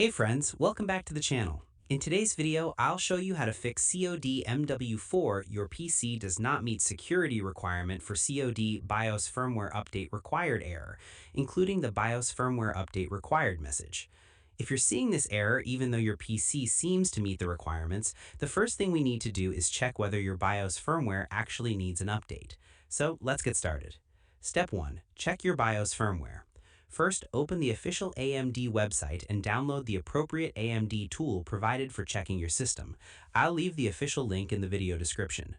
Hey friends, welcome back to the channel. In today's video, I'll show you how to fix COD MW4 your PC does not meet security requirement for COD Bios firmware update required error, including the Bios firmware update required message. If you're seeing this error even though your PC seems to meet the requirements, the first thing we need to do is check whether your Bios firmware actually needs an update. So let's get started. Step 1. Check your Bios firmware. First, open the official AMD website and download the appropriate AMD tool provided for checking your system. I'll leave the official link in the video description.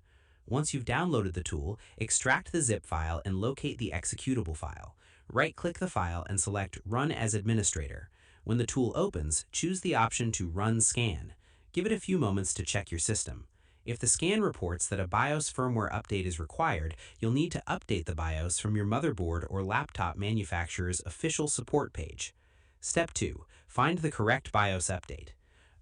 Once you've downloaded the tool, extract the zip file and locate the executable file. Right-click the file and select Run as Administrator. When the tool opens, choose the option to Run Scan. Give it a few moments to check your system. If the scan reports that a BIOS firmware update is required, you'll need to update the BIOS from your motherboard or laptop manufacturer's official support page. Step 2. Find the correct BIOS update.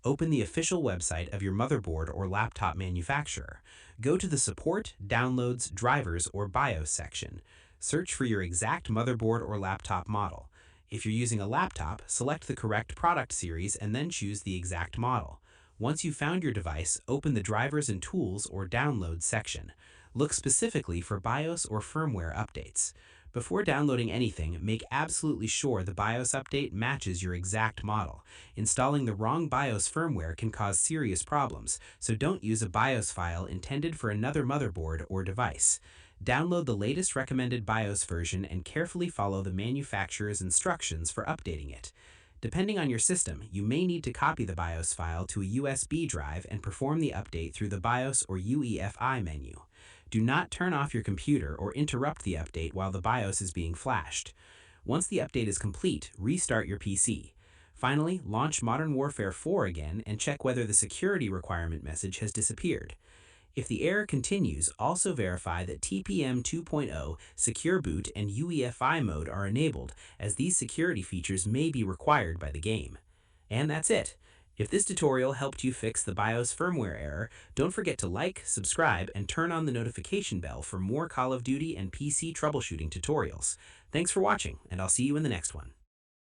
Open the official website of your motherboard or laptop manufacturer. Go to the Support, Downloads, Drivers, or BIOS section. Search for your exact motherboard or laptop model. If you're using a laptop, select the correct product series and then choose the exact model. Once you've found your device, open the Drivers and Tools or Downloads section. Look specifically for BIOS or firmware updates. Before downloading anything, make absolutely sure the BIOS update matches your exact model. Installing the wrong BIOS firmware can cause serious problems, so don't use a BIOS file intended for another motherboard or device. Download the latest recommended BIOS version and carefully follow the manufacturer's instructions for updating it. Depending on your system, you may need to copy the BIOS file to a USB drive and perform the update through the BIOS or UEFI menu. Do not turn off your computer or interrupt the update while the BIOS is being flashed. Once the update is complete, restart your PC. Finally, launch Modern Warfare 4 again and check whether the security requirement message has disappeared. If the error continues, also verify that TPM 2.0, Secure Boot, and UEFI mode are enabled, as these security features may be required by the game. And that's it. If this tutorial helped you fix the BIOS firmware error, don't forget to like, subscribe, and turn on the notification bell for more Call of Duty and PC troubleshooting tutorials. Thanks for watching, and I'll see you in the next one.